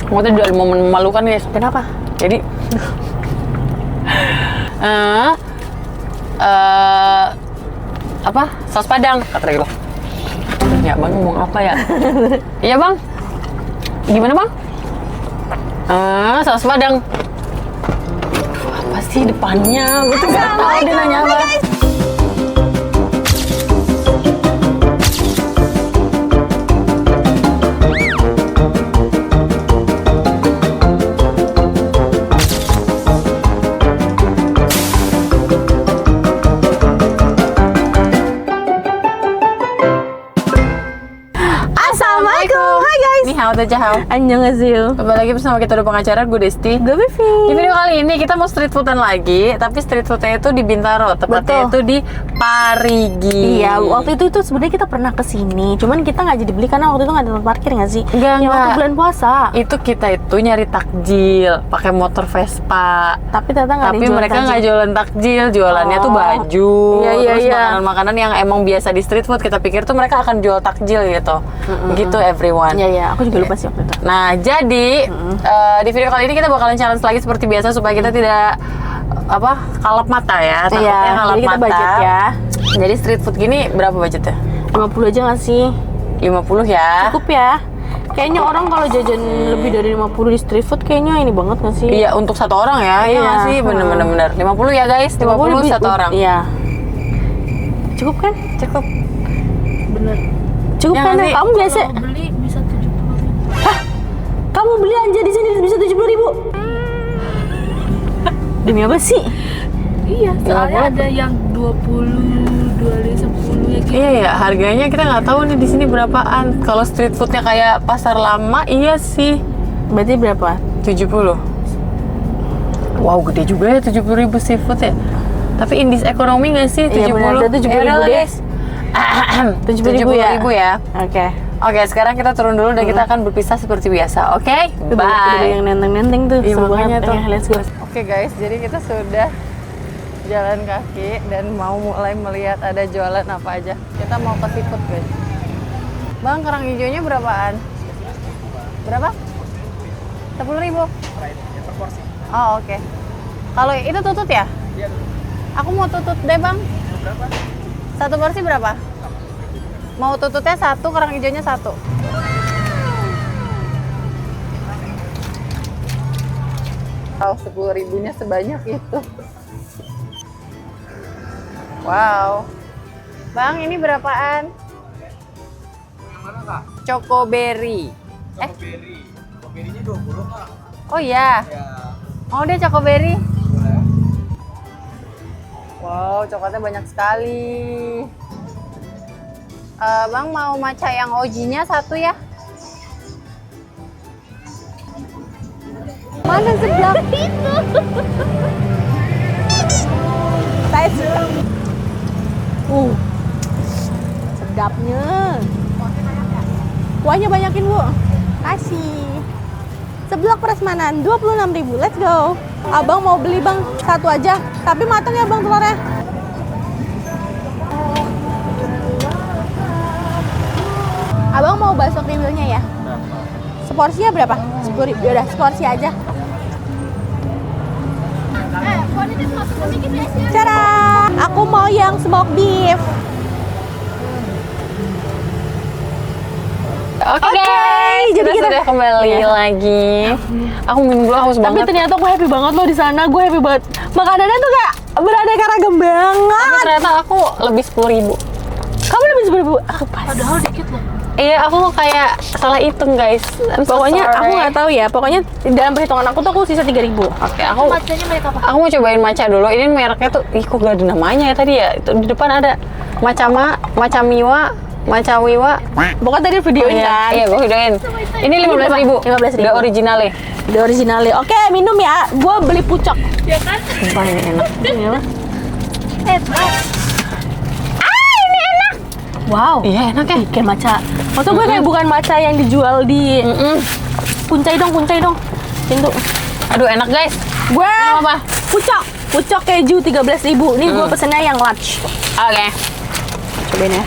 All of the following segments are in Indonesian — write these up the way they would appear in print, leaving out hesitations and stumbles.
Waktu udah momen memalukan guys. Kenapa? Jadi apa? Saus Padang kata gitu. Ya bang ngomong apa ya? Iya bang. Gimana bang? Saus Padang. Apa sih depannya? Gue tuh nggak tahu dia nanya apa. Hao Tajahau. Annyeonghaseyo. Kembali lagi bersama kita di pengacara, gue Desti. Gue Vivi. Di video kali ini kita mau street foodan lagi, tapi street foodnya itu di Bintaro, tepatnya itu di Parigi. Iya, waktu itu sebenarnya kita pernah kesini, cuman kita nggak jadi beli karena waktu itu nggak ada tempat parkir nggak sih? Yang waktu bulan puasa. Itu kita itu nyari takjil, pakai motor Vespa. Tapi ternyata nggak ada yang jualan mereka takjil. nggak jualan takjil, jualannya tuh baju. Terus makanan-makanan yang emang biasa di street food. Kita pikir tuh mereka akan jual takjil gitu. Gitu everyone. Iya, aku juga lupa sih waktu itu. Nah, jadi di video kali ini kita bakalan challenge lagi seperti biasa supaya kita tidak kalap mata ya. Takutnya kalap jadi kita mata. budget ya. Jadi street food gini berapa budgetnya? 50 aja nggak sih? 50 ya. Cukup ya. Kayaknya orang kalau jajan lebih dari 50 di street food kayaknya ini banget nggak sih? Iya, untuk satu orang ya. Iya nggak sih? Bener-bener 50 ya guys. 50 satu orang. Iya. Cukup kan? Cukup. Bener. Cukup Ya, kan? nanti Kamu biasa beli bisa 70.000. Hah? Kamu belanja di sini bisa 70.000? Demi apa sih? Iya, soalnya ada yang 20, 10 ya gitu. Iya ya, harganya kita nggak tahu nih di sini berapaan. Kalau street foodnya kayak pasar lama, iya sih. Berarti berapa? 70. Wow, gede juga ya 70.000 seafood ya. Tapi indeks ekonomi nggak sih 70? Iya benar, 70.000 deh. 70.000 ya. Oke. Oke, sekarang kita turun dulu dan kita akan berpisah seperti biasa. Oke? Udah Bye. yang nenteng-nenteng tuh. Iya, seru makanya banget. tuh. Oke, let's go. Oke guys, jadi kita sudah jalan kaki dan mau mulai melihat ada jualan apa aja. Kita mau ke seafood guys. Bang, kerang hijaunya berapaan? Berapa? 10.000. Per porsi. Oh oke. Kalau itu tutut ya? Iya. Aku mau tutut deh bang. Berapa? Satu porsi berapa? Mau tututnya satu, kerang hijaunya satu. Oh, 10.000-nya sebanyak itu. Wow. Bang, ini berapaan? Yang mana kak? Chocoberry. Chocoberry. Chocoberry-nya 20 kak. Oh iya. Ya. Mau deh chocoberry. Boleh. Wow, coklatnya banyak sekali. Bang, mau matcha yang OG-nya satu ya? Mana sebelah itu? Sedapnya. Kuahnya banyakin, Bu. Kasih. Seblak prasmanan 26.000. Let's go. Abang mau beli, Bang, satu aja. Tapi matang ya, Bang, telurnya. Abang mau bakso kriwilnya ya? Seporsinya berapa? 10.000. Yaudah, seporsi aja. Cara, aku mau yang smoked beef. Oke guys, jadi kita sudah kembali lagi. Aku minum dulu, haus Tapi banget. ternyata aku happy banget loh di sana. Gue happy banget. Makanannya tuh kayak beraneka ragam Tapi banget. ternyata aku lebih 10.000. Kamu lebih 10.000? Aku pas. Padahal dikit loh. Iya, aku kayak salah hitung guys. I'm so Pokoknya sorry. aku nggak tahu ya. Pokoknya dalam perhitungan aku tuh aku sisa 3.000. Oke, aku Macanya mereka apa? mau cobain matcha dulu. Ini mereknya tuh, kok gak ada namanya ya tadi ya? Itu di depan ada matcha miwa. Pokoknya tadi videoin kan. Iya, gue videoin. Ini 15.000. 15.000. Udah originalnya. Udah originalnya. Oke, minum ya. Gue beli pucok. Ya kan? Sumpah ini enak. Ini apa? Wow. Iya, enak ya. Kayak matcha. Maksud gue kayak bukan matcha yang dijual di Kuncai dong. Pintu. Aduh, enak guys. Gue apa? Pucok keju 13.000. Ini gue pesennya yang large. Oke. Cobain ya.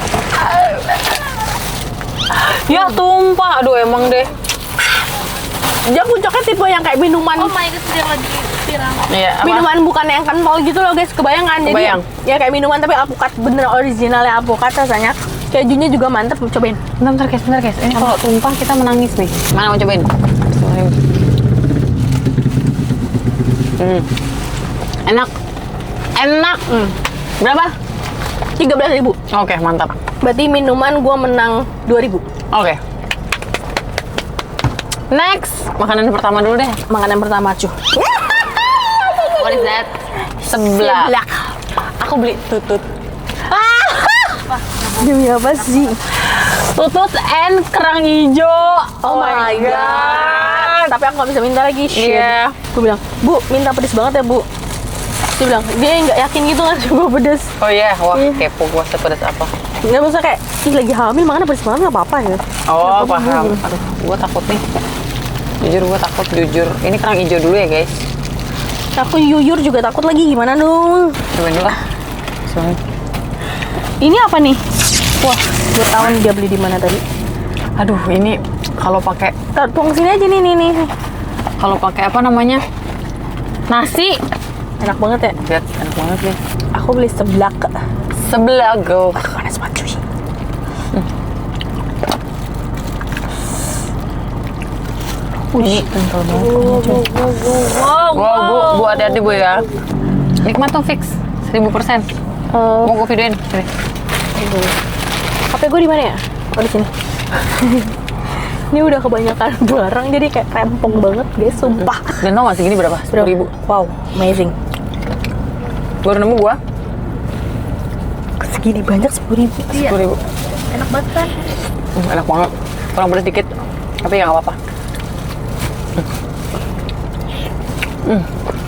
Ya tumpah. Aduh, emang deh. Dia pucuknya tipe yang kayak minuman. Oh my god, yang lagi viral. Iya, apa? Minuman bukan yang kental gitu loh guys, kebayang kan? Jadi Kebayang. ya kayak minuman tapi alpukat, bener originalnya alpukat rasanya. Kejunya juga mantep, cobain. Bentar guys. Ini kalau tumpah kita menangis nih. Mana mau cobain? Enak. Berapa? 13.000. Oke, mantap. Berarti minuman gua menang 2.000. Oke. Next, makanan pertama dulu deh. Makanan pertama cuy. What is that? Seblak. Aku beli tutut. Demi apa sih? Tutut and kerang hijau. Oh my god. Tapi aku gak bisa minta lagi. Shit. Iya. Gue bilang, Bu, minta pedes banget ya, Bu. Dia bilang, dia nggak yakin gitu kan coba pedes. Oh iya, wah Iya. kepo gua sepedas apa. Nggak bisa kayak, ih lagi hamil makanya pedes banget nggak apa-apa ya. Oh, paham. Aduh, gua takut nih. Gua takut jujur. Ini kerang hijau dulu ya, guys. Aku jujur juga takut lagi, gimana dong? Cobain dulu lah. Soalnya. Ini apa nih? Wah, gue tahu nih dia beli di mana tadi. Aduh, ini kalau pakai Tunggu sini aja nih. kalau pakai apa namanya? Nasi. Enak banget ya. Lihat, enak banget guys. Aku beli seblak. Sebelah go. Panas banget cuy. Ini kental banget. Wow, Bu hati-hati Bu ya. Nikmat tuh fix 1000%. Mau gue videoin. Sini. HP gue di mana ya? Oh di sini. Ini udah kebanyakan barang jadi kayak rempong banget guys, sumpah. Dan tau gak segini berapa? 10.000. Wow, amazing. Baru nemu gua. Segini banyak 10.000. 10.000. enak banget kan? Enak banget. Kurang pedas dikit. Tapi ya nggak apa-apa.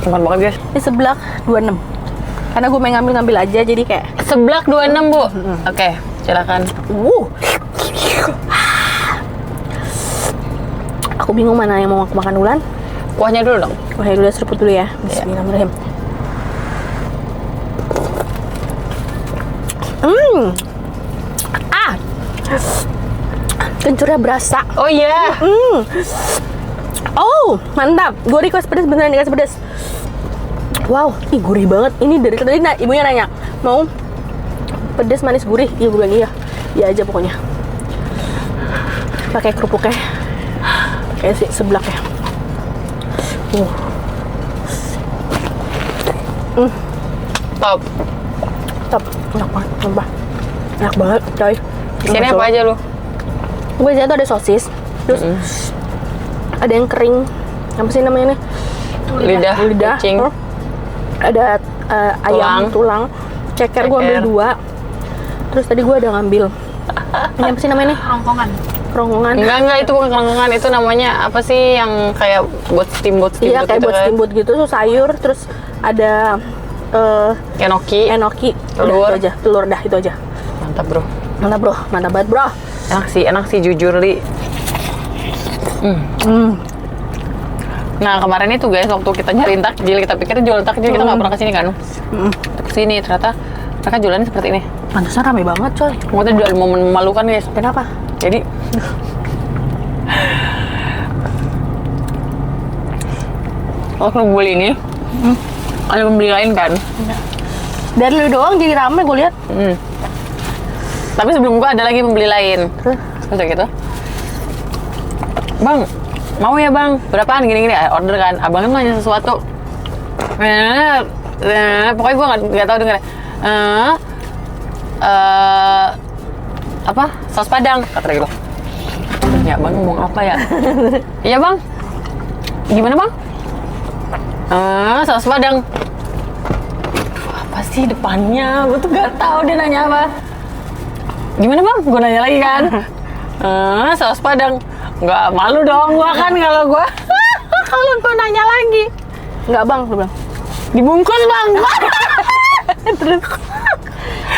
Enak banget guys. Ini seblak 26. Karena gue main ngambil aja jadi kayak Seblak 26 Bu. Oke, silakan. Aku bingung mana yang mau aku makan duluan. Kuahnya dulu dong. Wah, dulu seruput dulu ya. Bismillahirrahmanirrahim. Kencurnya berasa. Oh iya. Oh, mantap. Gue request pedas, beneran dikasih pedas. Wow, ih gurih banget. Ini dari tadi ibunya nanya, mau pedas manis gurih? Iya, gue bilang iya. Iya aja pokoknya. Pakai kerupuknya. Pakai si seblak ya. Top. Top, enak banget, sumpah. Enak banget, coy. Isinya apa aja lu? Gue tuh ada sosis, terus ada yang kering, apa sih namanya nih? Lidah kucing. Ada ayam tulang, ceker gue ambil 2. Terus tadi gue ada ngambil ini apa sih namanya nih? Rongkongan. Enggak, itu bukan kerongkongan, itu namanya apa sih yang kayak buat steamboat Iya, kayak gitu buat kan? steamboat gitu, terus sayur, terus ada Enoki. telur. Udah, itu aja, telur dah itu aja. Mantap bro. Mantap bro, mantap banget bro. Enak sih jujur Li. Nah kemarin itu guys, waktu kita nyariin takjil, kita pikir jual takjil, kita nggak pernah kesini kan? Kesini ternyata mereka jualannya seperti ini. Pantesan rame banget coy. Maksudnya jual momen memalukan guys. Kenapa? Jadi waktu beli ini ada pembeli lain kan? Dari lu doang jadi rame gue lihat. Tapi sebelum gua ada lagi pembeli lain. Terus kayak gitu. Bang, mau ya bang? Berapaan gini-gini? Order kan. Abangnya nanya sesuatu. Pokoknya gua nggak tahu dengar. Apa? Saus Padang kata gitu. Ya bang ngomong apa ya? Iya bang. Gimana bang? Saus Padang. Apa sih depannya? Gue tuh gak tahu dia nanya apa. Gimana bang? Gue nanya lagi kan. Saus Padang. Nggak malu dong gue kan kalau gue kalau gue nanya lagi. Nggak bang, lu bilang. Dibungkus bang. Terus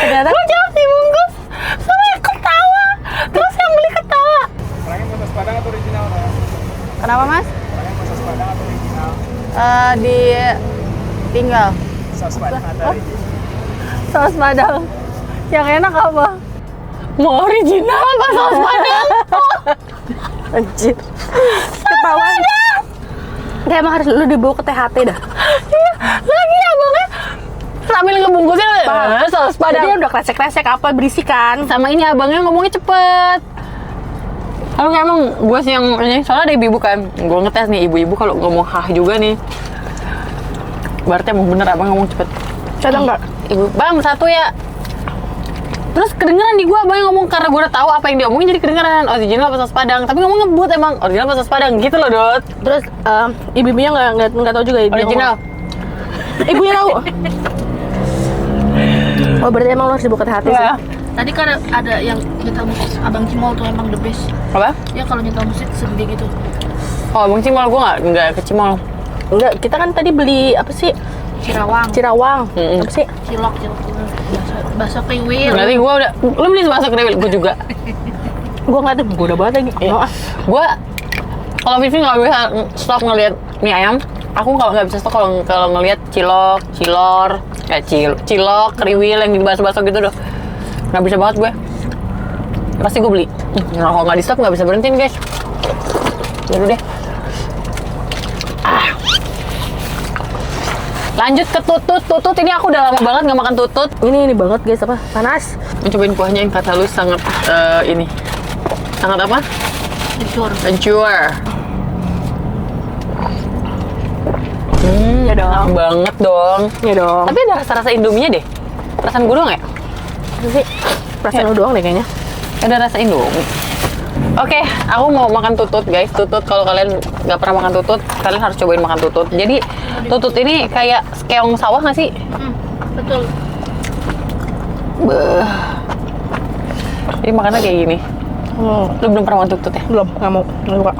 ternyata Gue jawab dibungkus. Gue ketawa. Terus yang beli ketawa. Orangnya mau saus Padang atau original kan? Kenapa mas? Orangnya mau saus Padang atau original? Di tinggal Saus Padang ada original. saus Padang. Yang enak apa? Mau original apa saus Padang? anjir. Ketawa. Kayak emang harus lu dibawa ke THT dah. Lagi abangnya sambil ngebungkusin saus Padahal dia padang. udah kresek-kresek apa berisikan. Sama ini abangnya ngomongnya cepet. Kalau kayak emang gue sih yang ini, soalnya ada ibu-ibu kan, gue ngetes nih ibu-ibu kalau ngomong hah juga nih, berarti emang bener abang ngomong cepet. Ada nggak? Ibu, bang satu ya. Terus kedengeran di gue abang ngomong karena gue udah tahu apa yang diomongin jadi kedengeran original apa saus padang, tapi ngomong ngebut emang original apa saus padang gitu loh Dot. Terus ibu-ibunya nggak tahu juga. Dia Original. ngomong. Ibunya tahu. Oh berarti emang lo harus dibawa ke THT sih. Ya. Tadi kan ada yang nyetel musik Abang Cimol tuh emang the best. Apa? Ya kalau nyetel musik sedih gitu. Oh abang cimol gue nggak ke cimol. Enggak, kita kan tadi beli apa sih? Cirawang, Cirawang. Apa sih? cilok, bakso kriwil. Berarti gue udah, lu beli masuk kriwil gue juga. Gua nggak tahu, gua udah banget lagi. Iya. Gue kalau Vivi nggak bisa stop ngelihat mie ayam, aku kalau nggak bisa stop kalau ngelihat cilok, cilok, kriwil yang di bakso gitu doh. Nggak bisa banget gue. Pasti gue beli. Nah, kalau nggak di stop nggak bisa berhentiin guys. Yaudah deh. Lanjut ke tutut ini aku udah lama banget nggak makan tutut. Ini banget guys, apa? Panas. Cobain kuahnya yang kata lu sangat ini. Sangat apa? Hancur. Ya dong. Banget dong. Ya dong. Tapi ada rasa-rasa Indominya deh. Perasaan gue doang ya? Apa sih? Perasaan lu doang deh kayaknya. Ada rasa Indomie. Oke, aku mau makan tutut guys. Tutut kalau kalian nggak pernah makan tutut, kalian harus cobain makan tutut. Jadi tutut ini kayak keong sawah nggak sih? Betul. Beuh. Jadi makannya kayak gini. Lu belum pernah makan tutut ya? Belum, nggak mau. Nggak suka.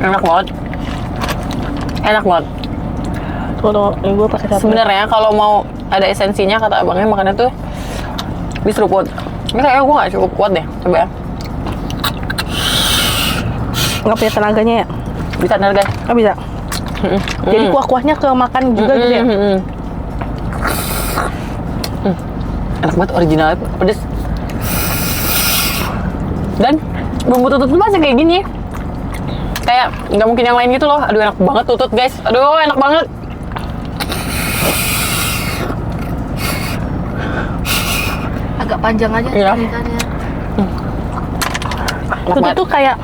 Enak banget. Enak banget. Tunggu, ini gue pakai satu. Sebenarnya kalau mau ada esensinya kata abangnya makannya tuh diseruput. Ini kayaknya gue nggak cukup kuat deh. Coba ya. Nggak punya tenaganya ya? Bisa bener guys. Nggak bisa. Jadi kuah-kuahnya kemakan juga gitu ya? Enak banget, original, pedes. Dan bumbu tutut tuh masih kayak gini. Kayak nggak mungkin yang lain gitu loh. Aduh enak banget tutut guys. Aduh enak banget. Agak panjang aja Iya. ceritanya. Enak Itu banget. tuh kayak,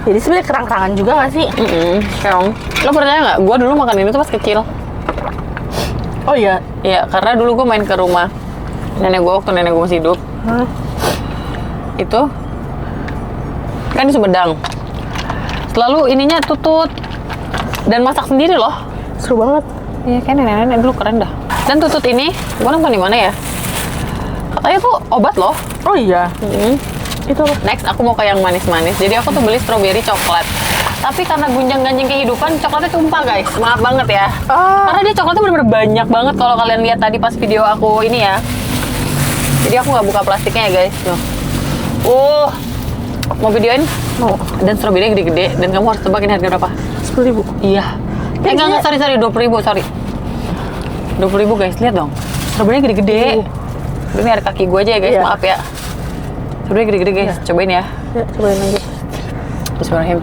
jadi sebenarnya kerang-kerangan juga nggak sih? Keong. Lo percaya nggak? Gue dulu makan ini tuh pas kecil. Oh iya. Iya, karena dulu gue main ke rumah nenek gue waktu nenek gue masih hidup. Itu kan di Sumedang. Selalu ininya tutut dan masak sendiri loh. Seru banget. Iya, kayak nenek-nenek dulu keren dah. Dan tutut ini, gue nonton di mana ya? Katanya tuh obat loh. Oh iya. Itu apa? Next, aku mau ke yang manis-manis. Jadi aku tuh beli strawberry coklat. Tapi karena gunjang-ganjing kehidupan, coklatnya tumpah guys. Maaf banget ya. Karena dia coklatnya bener-bener banyak banget kalau kalian lihat tadi pas video aku ini ya. Jadi aku nggak buka plastiknya ya guys. Tuh. Mau videoin? Mau. Dan strawberry gede-gede. Dan kamu harus tebakin harga berapa? 10.000. Iya. Enggak, sorry, 20.000, sorry. 20.000 guys, lihat dong. Strawberry gede-gede. Ini ada kaki gue aja ya guys, Iya. maaf ya. Strawberry gede-gede guys, cobain ya. Ya, cobain aja. Bismillahirrahmanirrahim.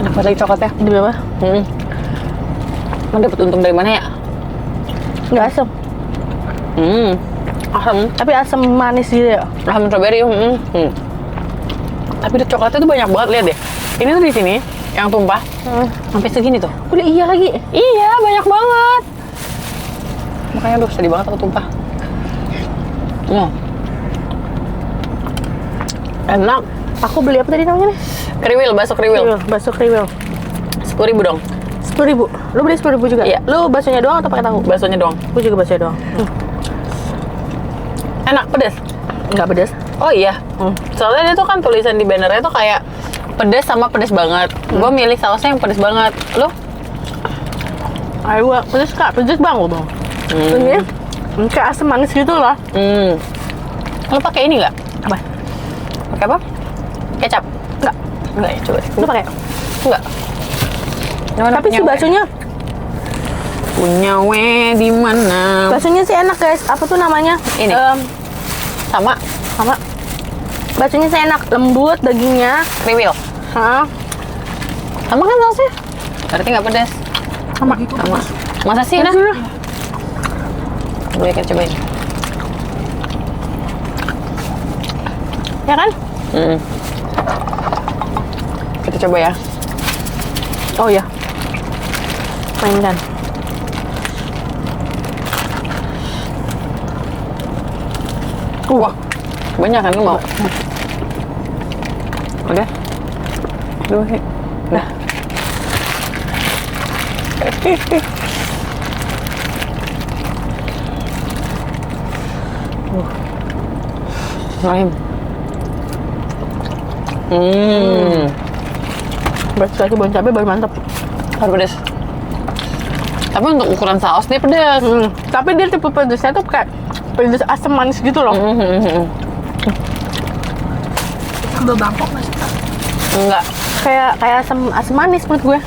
Enak banget lagi coklatnya. Ini berapa? Lo dapet untung dari mana ya? Nggak asam. Asam. Tapi asam manis gitu ya? Asam strawberry. Tapi coklatnya tuh banyak banget, lihat deh. Ini tuh di sini yang tumpah sampai segini tuh. Udah iya lagi. Iya, banyak banget. Makanya aduh sedih banget aku tumpah. Enak. Aku beli apa tadi namanya nih? Kriwil, bakso kriwil. Bakso kriwil. 10.000 dong. 10.000. Lu beli 10.000 juga? Iya. Lu baksonya doang atau pakai tahu? Baksonya doang. Gue juga baksonya doang. Enak, pedas. Nggak pedas. Oh iya. Soalnya dia tuh kan tulisan di bannernya tuh kayak pedas sama pedas banget. Gue milih sausnya yang pedas banget. Lu? Ayo, pedas kak, pedas banget dong. Ini kayak asam manis gitu loh. Lu pakai ini nggak? Apa? Pakai apa? Kecap? Nggak. Nggak ya, coba deh. Lu pakai? Nggak. Tapi si baksonya, punya we di mana? baksonya sih enak guys. Apa tuh namanya? Ini? Sama. Sama. Baksonya saya enak, lembut dagingnya. Kriwil. Hah? Sama kan sausnya? Berarti nggak pedas. Sama. Sama. Masa sih, nah? Gue akan cobain. Ya kan? Kita coba ya. Oh ya. Mainkan. Wah, banyak kan lu mau? Udah? Udah. Udah. Rahim. Bakso lagi bawang cabai baru mantep. Harus pedas. Tapi untuk ukuran saus dia pedas. Tapi dia tipe pedesnya tuh kayak pedes asam manis gitu loh. Sambal Bangkok nggak suka. Enggak. Kayak asam manis menurut gue.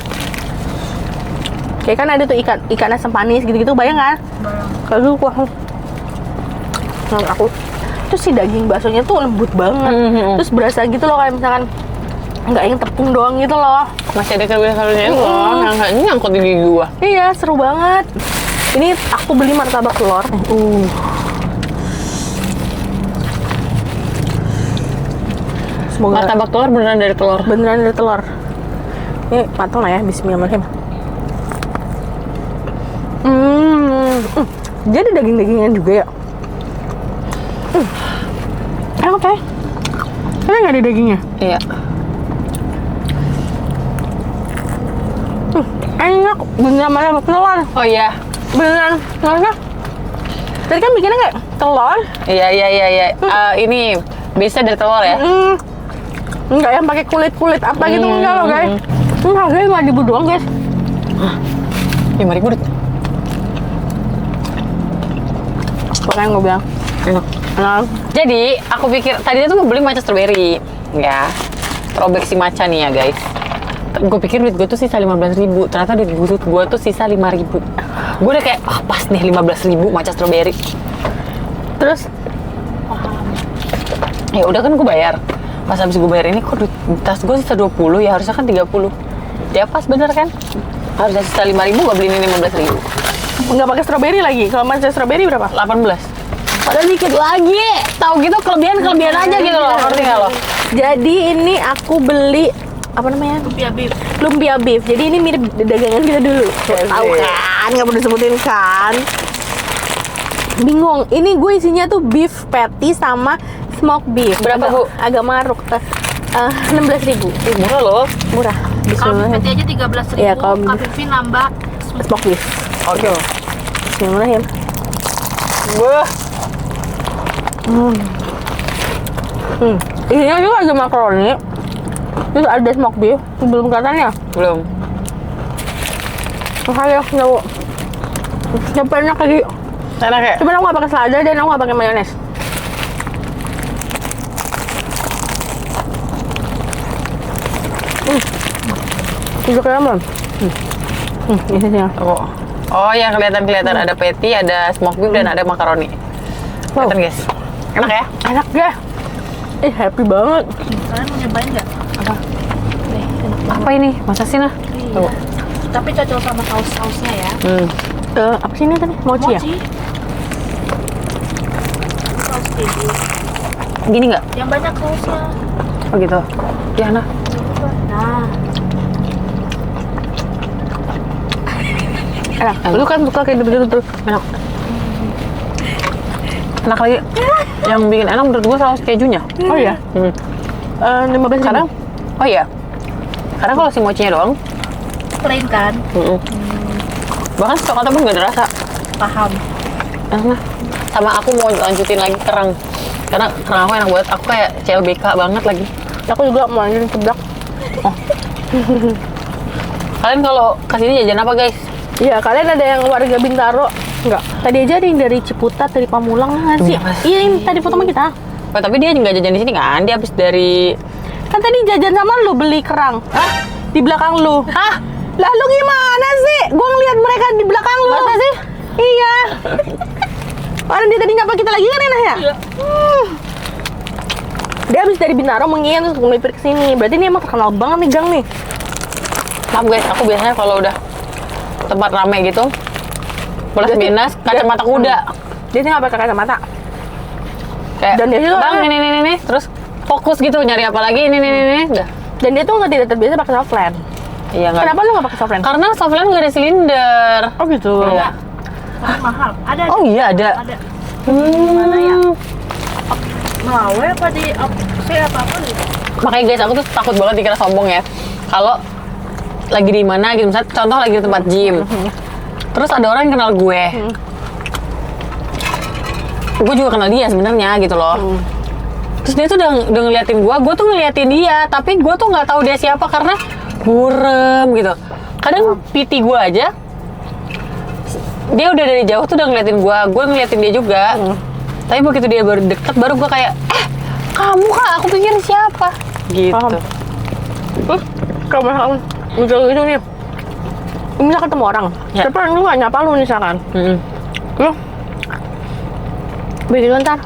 Kayak kan ada tuh ikan asam manis gitu-gitu, bayang kan? Bayang. Kalau wah. Menurut aku terus si daging baksonya tuh lembut banget. Terus berasa gitu loh kayak misalkan nggak yang tepung doang gitu loh. Masih ada kalori-kalorinya itu loh, yang nyangkut di gigi gua. Iya, seru banget. Ini aku beli martabak telur. Semoga Martabak telur beneran dari telur. beneran dari telur. Ini matang lah ya, bismillahirrahmanirrahim. Dia ada daging-dagingan juga ya. Enak ya. Ini nggak ada dagingnya. Iya. Enak, beneran martabak telur. Oh iya. Beneran telurnya. Tadi kan bikinnya kayak telur. Iya. Ini biasa dari telur ya. Enggak yang pakai kulit apa gitu enggak loh guys. Ini harganya 5.000 doang guys. 5.000 deh. Pokoknya gue bilang Enak. enak. Jadi aku pikir tadinya tuh mau beli matcha strawberry, ya. Throwback si matcha nih ya guys. Gue pikir duit gue tuh sisa 15.000, ternyata duit gue tuh sisa 5.000. Gue udah kayak pas nih 15.000 matcha strawberry. Terus Ya udah kan gue bayar. Pas habis gue bayar ini kok duit tas gue sisa 20 ya, harusnya kan 30. Ya pas bener kan? Harusnya sisa 5.000, gue beliin ini 15.000. nggak pakai strawberry lagi. Kalau matcha strawberry berapa? 18. Padahal dikit lagi. Tahu gitu kelebihan aja gitu loh. Ngerti nggak lo? Jadi ini aku beli apa namanya? Lumpia beef. Lumpia beef. Jadi ini mirip dagangan kita dulu. Tahu kan? Nggak perlu disebutin kan? Bingung. Ini gue isinya tuh beef patty sama smoked beef. Berapa, Agak- Bu? Agak maruk. 16.000. Murah loh. Murah. Kalau beef Bismillah. patty aja 13.000. Iya, kalau beef- Kak Vivi nambah Smoked beef. Oke. Bismillahirrahmanirrahim. Wah. Isinya juga ada makaroni. Terus ada smoked beef. Belum katanya. Belum. Makanya nggak. Sampai enak lagi. Enak ya? Cuman aku nggak pakai selada dan aku nggak pakai mayones. Itu kayak apa? Isinya. Oh yang kelihatan ada patty, ada smoked beef, dan ada makaroni. Wow. Kelihatan guys. Enak ya? Enak deh. Happy banget. Kalian mau nyobain nggak? Apa ini? Masa sih nah? Iya. Tapi cocok sama saus-sausnya ya. Apa sih ini tadi? Mochi ya? Saus keju. Gini nggak? Yang banyak sausnya. Oh gitu. Ya nah. Nah, Enak. Lu kan suka kayak gitu tuh. Enak. Enak lagi. Yang bikin enak menurut gua saus kejunya. Oh iya. 15.000. Karena, oh iya. Karena kalau si mochinya doang, plain kan? bahkan coklatnya pun nggak ada rasa. Paham. Enak nah. Sama aku mau lanjutin lagi kerang. Karena kerang aku enak banget. Aku kayak CLBK banget lagi. Aku juga mau lanjutin seblak. Kalian kalau kesini jajan apa guys? Iya, kalian ada yang warga Bintaro? Enggak. Tadi aja ada yang dari Ciputat, dari Pamulang nggak sih? Iya, Mas. Iya, ini tadi foto sama kita. Oh, tapi dia nggak jajan di sini kan? Dia habis dari Kan tadi jajan sama lu beli kerang. Hah? Di belakang lu. Hah? Lalu gimana sih? Gua ngeliat mereka di belakang lu. Masa sih? Iya. Orang dia tadi nyapa kita lagi kan enak ya? Iya. Dia habis dari Bintaro mengian terus melipir ke sini. Berarti ini emang terkenal banget nih gang nih. Maaf guys, aku biasanya kalau udah tempat rame gitu plus minus kacamata kuda. Dia tinggal pakai kacamata. Kayak, Dan dia juga- bang ini, terus fokus gitu nyari apa lagi ini, udah. Dan dia tuh tidak terbiasa pakai softland. Iya nggak. Kenapa lu nggak pakai softland? Karena softland nggak ada silinder. Oh gitu. Iya. Tapi mahal. Ada. Oh iya ada. Ada. Mana ya? Mawe apa di apa gitu. Makanya guys, aku tuh takut banget dikira sombong ya. Kalau lagi di mana gitu, misalnya contoh lagi di tempat gym. Terus ada orang yang kenal gue. Gue juga kenal dia sebenarnya gitu loh. Terus dia tuh udah ngeliatin gue tuh ngeliatin dia, tapi gue tuh nggak tahu dia siapa karena burem gitu. Kadang PT gue aja, dia udah dari jauh tuh udah ngeliatin gue ngeliatin dia juga. Tapi begitu dia baru deket, baru gue kayak, kamu kak, aku pikir siapa? Gitu. Paham. Kalau misalkan muncul gitu nih, misal ketemu orang, Ya. tapi orang lu nggak nyapa lu misalkan, Mm-mm. lu begitu ntar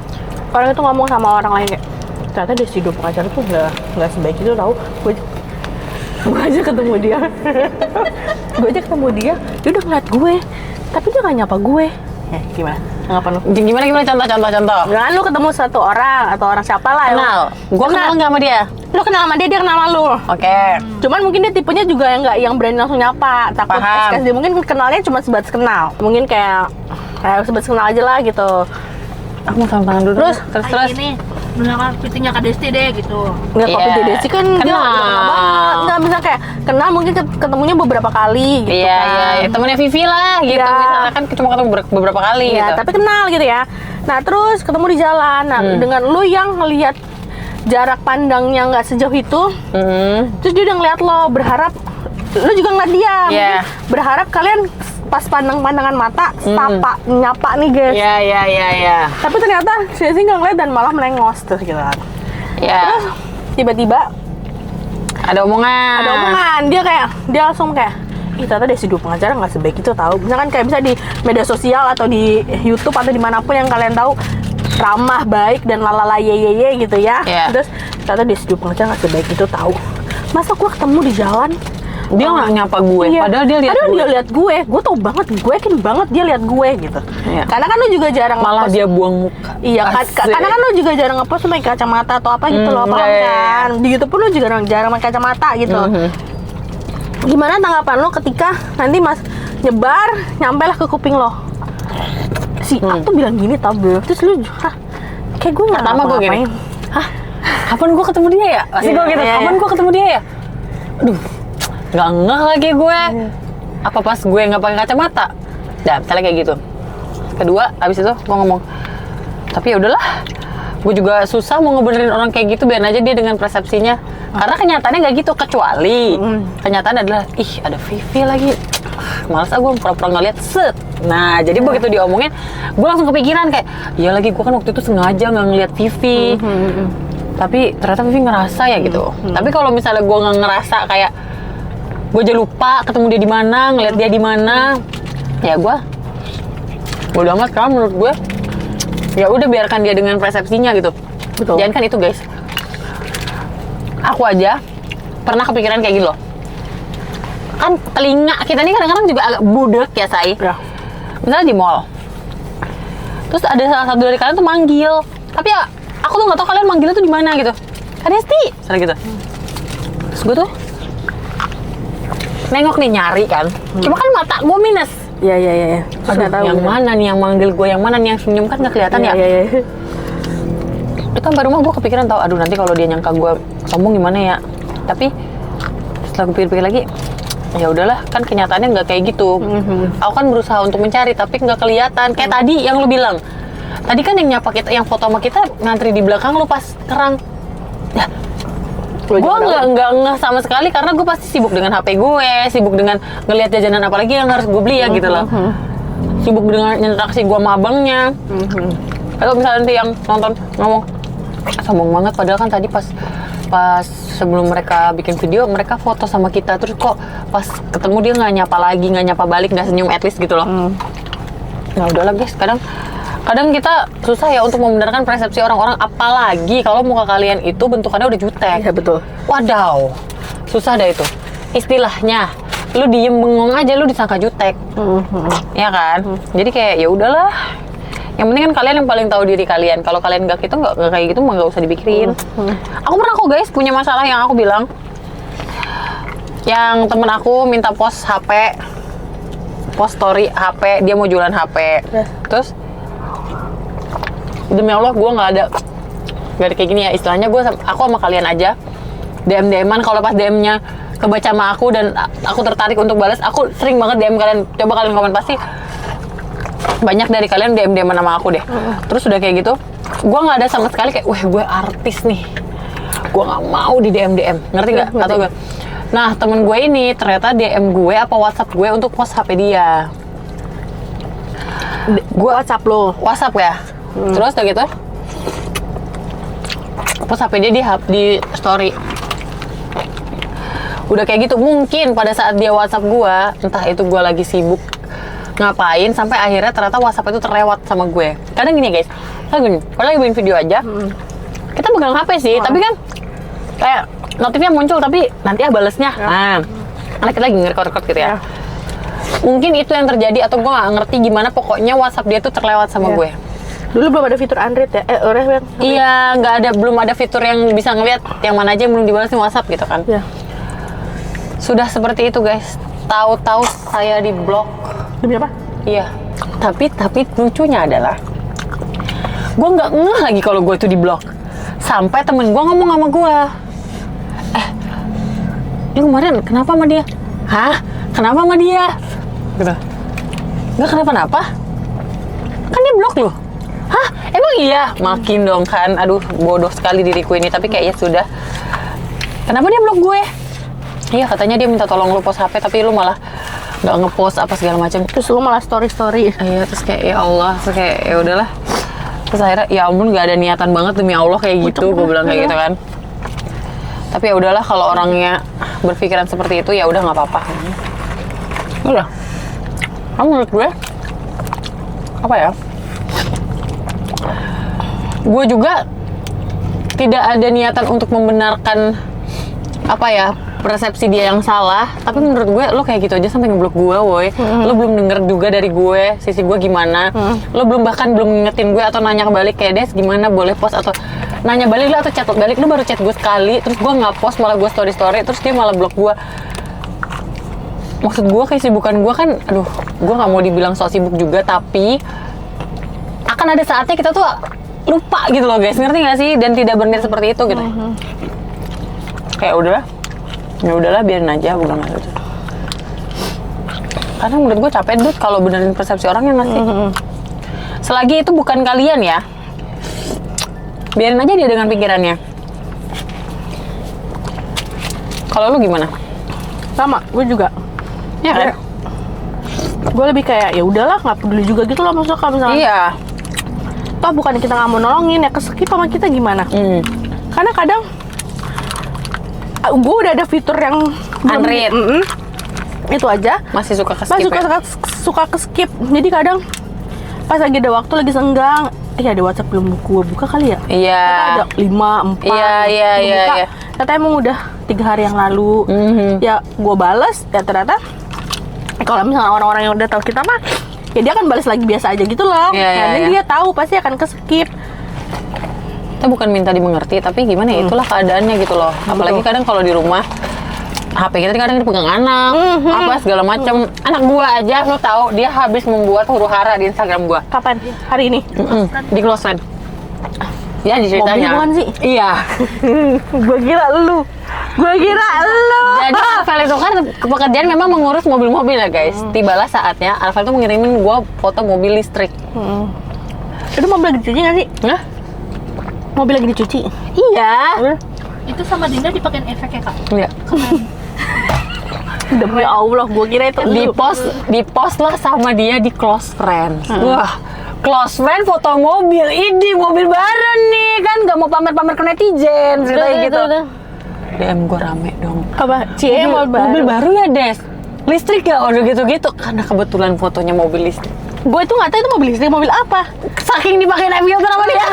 orang itu ngomong sama orang lain kayak, ternyata dia hidup pengacara tuh nggak sebaik itu tau. Gue aja ketemu dia, dia udah ngeliat gue, tapi dia nggak nyapa gue. Gimana? Anggapan lu? Gimana contoh? Jangan lu ketemu satu orang atau orang siapa lah. Kenal. Gue kenal nggak sama dia? Lu kenal sama dia kenal sama lu. Oke. Cuman mungkin dia tipenya juga yang berani langsung nyapa, takut Paham. SKSD. Mungkin kenalnya cuma sebatas kenal. Mungkin kayak sebatas kenal aja lah gitu. Aku mau tangan dulu. Terus? Terus. Ini misalkan fittingnya Kak Desti deh gitu. Nggak Iya. kopi di Desi kan dia Kenal. udah lama banget. Nggak bisa kayak kenal mungkin ketemunya beberapa kali gitu Iya, kan. iya. Temennya Vivi lah gitu. Iya. Misalnya kan cuma ketemu beberapa kali Iya, gitu. tapi kenal gitu ya. Nah, terus ketemu di jalan. Nah, dengan lu yang ngelihat jarak pandangnya nggak sejauh itu, terus dia udah ngeliat lo, berharap lu juga ngeliat dia. Iya. Mungkin berharap kalian pas pandangan mata, sapa, nyapa nih guys. Iya. Tapi ternyata si nggak ngeliat dan malah melengos terus gitu kan. Iya. Tiba-tiba Ada omongan. ada omongan, dia langsung kayak, ih ternyata Desi Dua Pengacara nggak sebaik itu tahu. Misalkan kayak bisa di media sosial atau di YouTube atau dimanapun yang kalian tahu ramah, baik dan lalala ye gitu ya. Iya. Terus ternyata Desi Dua Pengacara nggak sebaik itu tahu. Masa gua ketemu di jalan, Dia nggak nyapa gue. iya. Padahal dia lihat gue. dia lihat gue tau banget, gue yakin banget dia lihat gue gitu. Iya. Karena kan lu juga jarang Malah ngepost. dia buang muka. Iya, Asik. karena kan lu juga jarang ngepost pakai kacamata atau apa gitu loh, paham iya. kan? Di YouTube pun lu juga jarang pakai kacamata gitu. Gimana tanggapan lo ketika nanti mas nyebar, nyampe lah ke kuping lo? Si A tuh bilang gini tau bro, terus lu, kayak gue nggak Pertama gue gini, Hah? kapan gue ketemu dia ya? Pasti Iya, gue gitu, iya, kapan iya. gue ketemu dia ya? Aduh, nggak ngeh lagi gue. Apa pas gue nggak pakai kacamata? Dah, misalnya kayak gitu. Kedua, abis itu gue ngomong, tapi ya udahlah, gue juga susah mau ngebenerin orang kayak gitu, biar aja dia dengan persepsinya. Karena kenyataannya nggak gitu, kecuali kenyataan adalah, ih ada Vivi lagi. Males gue pura-pura nggak lihat, set. Nah, jadi begitu diomongin, gue langsung kepikiran kayak, iya lagi gue kan waktu itu sengaja nggak ngeliat Vivi. Tapi ternyata Vivi ngerasa ya gitu. Tapi kalau misalnya gue nggak ngerasa kayak, gue aja lupa ketemu dia di mana, ngeliat dia di mana, ya gue bodo amat. Karena menurut gue, ya udah biarkan dia dengan persepsinya gitu. Betul. Jangan kan itu guys. Aku aja pernah kepikiran kayak gitu loh. Kan telinga kita ini kadang-kadang juga agak budek ya, Say. Ya. Misalnya di mall. Terus ada salah satu dari kalian tuh manggil. Tapi ya, aku tuh nggak tahu kalian manggilnya tuh di mana gitu. Kak Desti, misalnya gitu. Terus gue tuh nengok nih, nyari kan. Cuma kan mata gue minus. Iya. Terus Aduh, nggak tahu yang gitu. mana nih yang manggil gue, yang mana nih yang senyum, kan nggak kelihatan ya. Iya. Itu sampai rumah gue kepikiran tau, aduh nanti kalau dia nyangka gue sombong gimana ya. Tapi setelah gue pikir-pikir lagi, ya udahlah, kan kenyataannya nggak kayak gitu. Aku kan berusaha untuk mencari tapi nggak kelihatan. Kayak tadi yang lu bilang, tadi kan yang nyapa kita, yang foto sama kita ngantri di belakang lu pas kerang. Ya, gue nggak ngeh sama sekali karena gue pasti sibuk dengan HP gue, sibuk dengan ngelihat jajanan apalagi yang harus gue beli ya gitu loh. Sibuk dengan interaksi gue sama abangnya. Atau misalnya nanti yang nonton ngomong, sombong banget, padahal kan tadi pas sebelum mereka bikin video mereka foto sama kita, terus kok pas ketemu dia nggak nyapa lagi, nggak nyapa balik, nggak senyum at least gitu loh. Nah udahlah guys, kadang Kadang kita susah ya untuk membenarkan persepsi orang-orang, apalagi kalau muka kalian itu bentukannya udah jutek. Iya betul. Wadaw, susah dah itu. Istilahnya, lu diem bengong aja lu disangka jutek, ya kan? Jadi kayak ya udahlah. Yang penting kan kalian yang paling tahu diri kalian. Kalau kalian nggak kayak gitu, mah nggak usah dipikirin. Aku pernah kok guys punya masalah yang aku bilang, yang temen aku minta post HP, post story HP, dia mau jualan HP. Terus demi Allah gue nggak ada kayak gini ya, istilahnya aku sama kalian aja DM-an, kalau pas DM-nya kebaca sama aku dan aku tertarik untuk balas, aku sering banget DM kalian, coba kalian komen pasti banyak dari kalian DM-an sama aku deh. Terus udah kayak gitu, gue nggak ada sama sekali kayak, wah gue artis nih, gue nggak mau di DM, ngerti nggak? Atau gue, nah temen gue ini ternyata DM gue apa WhatsApp gue untuk post HP dia. Gue WhatsApp lo. WhatsApp ya. Terus udah gitu post HP dia di story. Udah kayak gitu, mungkin pada saat dia WhatsApp gue, entah itu gue lagi sibuk ngapain, sampai akhirnya ternyata WhatsApp itu terlewat sama gue. Kadang gini guys, kalau lagi bikin video aja, kita pegang HP sih, tapi kan kayak notifnya muncul, tapi nanti balesnya nah, kita lagi nge-record gitu ya. Mungkin itu yang terjadi, atau gue nggak ngerti gimana, pokoknya WhatsApp dia tuh terlewat sama gue. Dulu belum ada fitur Android ya? Iya, belum ada fitur yang bisa ngeliat yang mana aja yang belum dibalas di WhatsApp gitu kan. Iya. Sudah seperti itu guys. Tahu-tahu saya di blok. Demi apa? Iya. Tapi lucunya adalah gue nggak ngeh lagi kalau gue itu di blok. Sampai temen gue ngomong sama gue, ini kemarin kenapa sama dia? Hah? Kenapa sama dia? Gitu. Nggak kenapa-napa? Kan dia blok loh. Hah? Emang iya? Makin dong kan. Aduh, bodoh sekali diriku ini. Tapi kayak ya sudah. Kenapa dia blok gue? Iya, katanya dia minta tolong lu post HP, tapi lu malah nggak ngepost apa segala macam. Terus lu malah story. Iya, terus kayak ya Allah, terus kayak ya udahlah. Terus akhirnya ya ampun, nggak ada niatan banget demi Allah kayak gitu. Gue bilang kayak gitu kan. Tapi ya udahlah, kalau orangnya berpikiran seperti itu ya udah nggak apa-apa. Udah. Kamu menurut gue apa ya? Gue juga tidak ada niatan untuk membenarkan apa ya, persepsi dia yang salah, tapi menurut gue lo kayak gitu aja sampai ngeblok gue, woy. Lo belum denger juga dari gue sisi gue gimana. Lo belum ngingetin gue atau nanya balik kayak, Des gimana, boleh post atau nanya balik lah, atau chat balik. Lo baru chat gue sekali, terus gue nggak post, malah gue story, terus dia malah blok gue. Maksud gue kesibukan gue kan, aduh, gue nggak mau dibilang sok sibuk juga, tapi akan ada saatnya kita tuh lupa gitu loh guys, ngerti nggak sih? Dan tidak berniat seperti itu gitu. Kayak udahlah biarin aja, bukan gitu. Karena menurut gue capek Dut kalau benerin persepsi orang yang ngasih. Selagi itu bukan kalian ya, biarin aja dia dengan pikirannya. Kalau lu gimana? Sama, gue juga. Ya kan? Gue lebih kayak ya udahlah, nggak peduli juga gitu loh, maksudnya kalau misalnya. Iya. Toh bukan kita nggak mau nolongin, ya keskip sama kita gimana? Karena kadang gue udah ada fitur yang Unread. Itu aja Masih suka ke-skip suka ke-skip. Jadi kadang pas lagi ada waktu, lagi senggang, ada WhatsApp belum gue buka kali ya? Iya. Ada 5, 4 Iya. Ternyata emang udah 3 hari yang lalu. Ya gue balas, ya ternyata kalau misalnya orang-orang yang udah tahu kita mah, ya dia akan balas lagi biasa aja gitu loh. Karena dia tahu pasti akan ke-skip. Kita bukan minta dimengerti, tapi gimana ya, itulah keadaannya gitu loh. Apalagi kadang kalau di rumah HP kita kadang dipegang anak, apa segala macam. Anak gua aja, lu tahu, dia habis membuat huru-hara di Instagram gua. Kapan? Hari ini? Di close friend. Ya, diceritanya. Mobil bukan sih? Iya. Gue kira lu. Jadi Arvel itu kan pekerjaan memang mengurus mobil-mobil ya guys. Tibalah saatnya Arvel tuh ngirimin gua foto mobil listrik. Itu mobil lagi dicuci nggak sih? Hah? Mobil lagi dicuci? Iya. Itu sama Dinda dipakein efek ya kak? Iya. Demi Allah, gue kira itu Di post lah sama dia di close friends. Wah, close friend foto mobil, ini mobil baru nih kan, nggak mau pamer-pamer ke netizen, ceritanya gitu. DM gue rame dong. Apa? Mobil baru ya Des? Listrik ya? Udah gitu-gitu. Karena kebetulan fotonya mobil listrik. Gue tuh nggak tahu itu mobil listrik, mobil apa. Saking dipakai naik filter sama dia.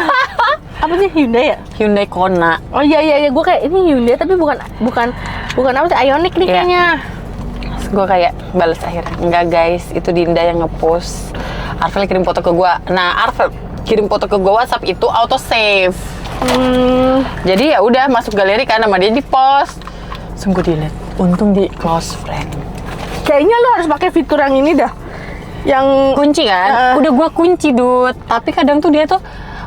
Apa sih, Hyundai ya? Hyundai Kona. Oh iya, gue kayak ini Hyundai tapi bukan apa sih, Ioniq nih Iya. kayaknya. Terus gue kayak balas akhirnya, enggak guys, itu Dinda yang ngepost. Arvel kirim foto ke gue. Nah, Arvel kirim foto ke gue WhatsApp itu auto save. Jadi ya udah masuk galeri kan sama dia di post. Sungguh dilihat. Untung di close friend. Kayaknya lo harus pakai fitur yang ini dah. Yang Kunci kan? Udah gua kunci, Dut. Tapi kadang tuh dia tuh,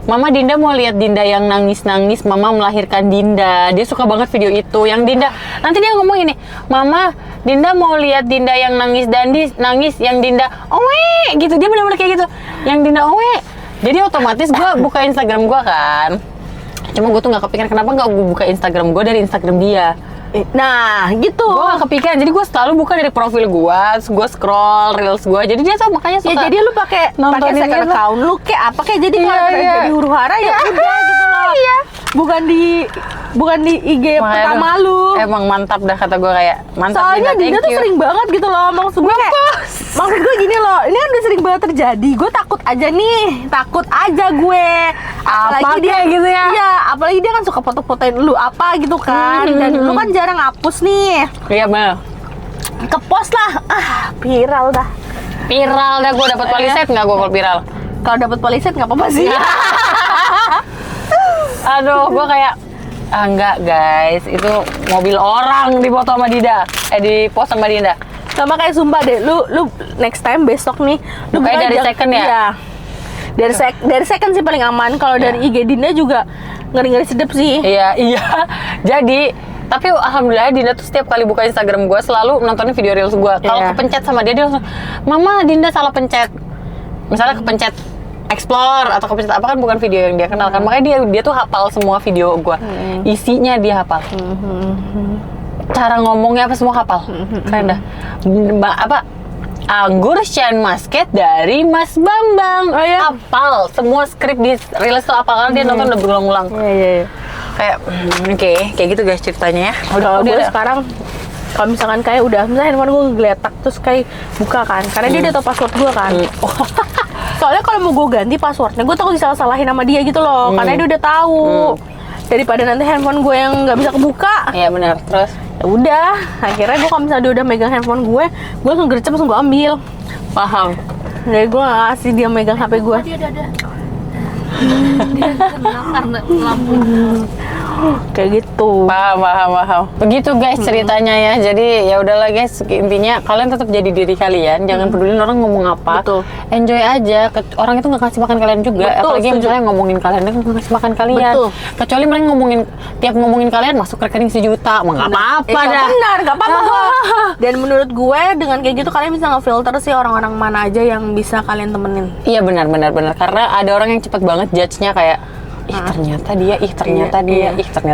Mama Dinda mau lihat Dinda yang nangis-nangis, Mama melahirkan Dinda. Dia suka banget video itu. Yang Dinda, nanti dia ngomong ini, Mama, Dinda mau lihat Dinda yang nangis nangis, yang Dinda owe gitu. Dia benar-benar kayak gitu. Yang Dinda owe. Jadi otomatis gua buka Instagram gua kan. Cuma gua tuh nggak kepikiran kenapa nggak gua buka Instagram gua dari Instagram dia. nah gitu. Gue gak kepikiran, jadi gue selalu buka dari profil gue, terus gue scroll reels gue, jadi dia tuh makanya suka. Ya jadi lu pakai nontonin second gitu. account lu kayak apa kayak jadi kalau Iya. jadi huru hara ya udah gitu loh. Iya. Bukan di IG Makanya pertama tuh, lu. emang mantap dah kata gue, kayak mantap. Soalnya Dinda, Dinda thank tuh you. sering banget gitu loh, maksud gue gini loh, ini kan udah sering banget terjadi. Gue takut aja gue. Apa kayak gitu ya? Iya, apalagi dia kan suka foto-fotoin lu apa gitu kan. Dan lu kan jarang hapus nih. Iya bener. Kepost lah, viral dah. Viral dah, gue dapat poliset nggak gue kalau viral? Kalau dapat poliset nggak apa-apa sih. Aduh, gue kayak enggak guys, itu mobil orang dipoto sama Dinda, di post sama Dinda. Sama kayak sumpah deh, lu next time besok nih, lu Bukanya buka dari aja- second ya? Iya. Dari second sih paling aman. Kalau dari IG Dinda juga ngeri-ngeri sedep sih. Iya. Jadi, tapi alhamdulillah Dinda tuh setiap kali buka Instagram gue selalu nontonin video reels gue. Kalau Iya. kepencet sama dia langsung, Mama Dinda salah pencet. Misalnya kepencet explore atau kepencet apa kan bukan video yang dia kenal kan. Makanya dia tuh hafal semua video gue. Isinya dia hafal. Cara ngomongnya apa semua hafal. Keren dah. Anggur Shine Musket dari Mas Bambang. Oh, iya? Hafal semua skrip di reels tuh apa karena dia nonton udah berulang-ulang. Iya. Kayak oke, kayak gitu guys ceritanya ya. Kalau gue udah. sekarang kalau misalkan kayak udah misalnya handphone gue geletak terus kayak buka kan, karena dia udah tau password gue kan. Soalnya kalau mau gue ganti passwordnya, gue takut disalah-salahin sama dia gitu loh, karena dia udah tahu. Daripada nanti handphone gue yang nggak bisa kebuka. Iya benar. Terus Ya udah, akhirnya gue kalau misalnya dia udah megang handphone gue langsung gercep langsung gue ambil. paham. Jadi gue nggak kasih dia megang HP gue. Dia ada. Dia kena karena lampu. Kayak gitu. Paham. Begitu guys ceritanya ya. Jadi ya udahlah guys, intinya kalian tetap jadi diri kalian. Jangan peduli orang ngomong apa. Betul. Enjoy aja. Orang itu nggak kasih makan kalian juga. Betul, Apalagi setuju. misalnya ngomongin kalian, dia nggak kasih makan kalian. Betul. Kecuali mereka tiap ngomongin kalian masuk rekening 1 juta. Mau nggak apa-apa dah. Benar, nggak apa-apa gua. Dan menurut gue dengan kayak gitu kalian bisa ngefilter sih orang-orang mana aja yang bisa kalian temenin. Iya benar. Karena ada orang yang cepet banget judge-nya kayak ternyata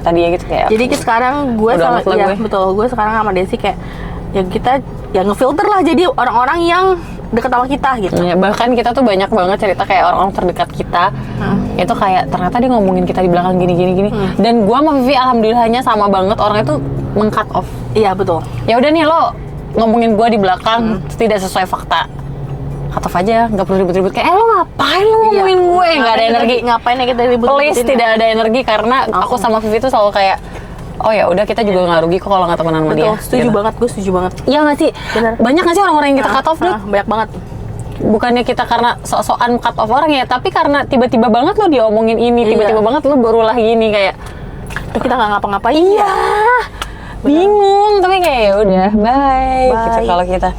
dia gitu kayak. Jadi sekarang gue Udah sama amat lah ya gue. betul, gue sekarang sama Desi kayak ya kita ya ngefilter lah jadi orang-orang yang deket sama kita gitu. Ya, bahkan kita tuh banyak banget cerita kayak orang-orang terdekat kita itu kayak ternyata dia ngomongin kita di belakang gini. Dan gua sama Vivi alhamdulillahnya sama banget orang itu meng-cut off. Iya betul. Ya udah nih lo ngomongin gua di belakang tidak sesuai fakta. Cut off aja, nggak perlu ribut-ribut kayak lo ngapain lo ngomongin gue, nggak ada energi. Ngapain ya kita ribut? Please tidak ada energi karena aku sama Vivi tuh selalu kayak oh ya udah kita juga nggak rugi kok kalau nggak temenan sama dia. Betul, setuju gitu. banget, gue setuju banget. Iya nggak sih? Bener. Banyak nggak sih orang-orang yang kita cut off, Dut? Banyak banget. Bukannya kita karena sok-sokan cut off orang ya, tapi karena tiba-tiba banget lo diomongin ini, tiba-tiba banget lo berulah gini kayak Tuh kita nggak ngapa-ngapain. iya, bingung, tapi kayak ya udah, bye. Gitu Bye. kalau kita.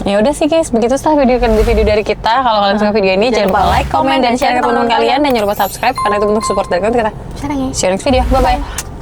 Ya udah sih guys, begitu sah video dari kita. Kalau kalian suka video ini, jangan lupa like, comment, dan share ke teman-teman kalian, dan jangan lupa subscribe karena itu bentuk support dari kita. Sekarang ya. See you next video, bye bye.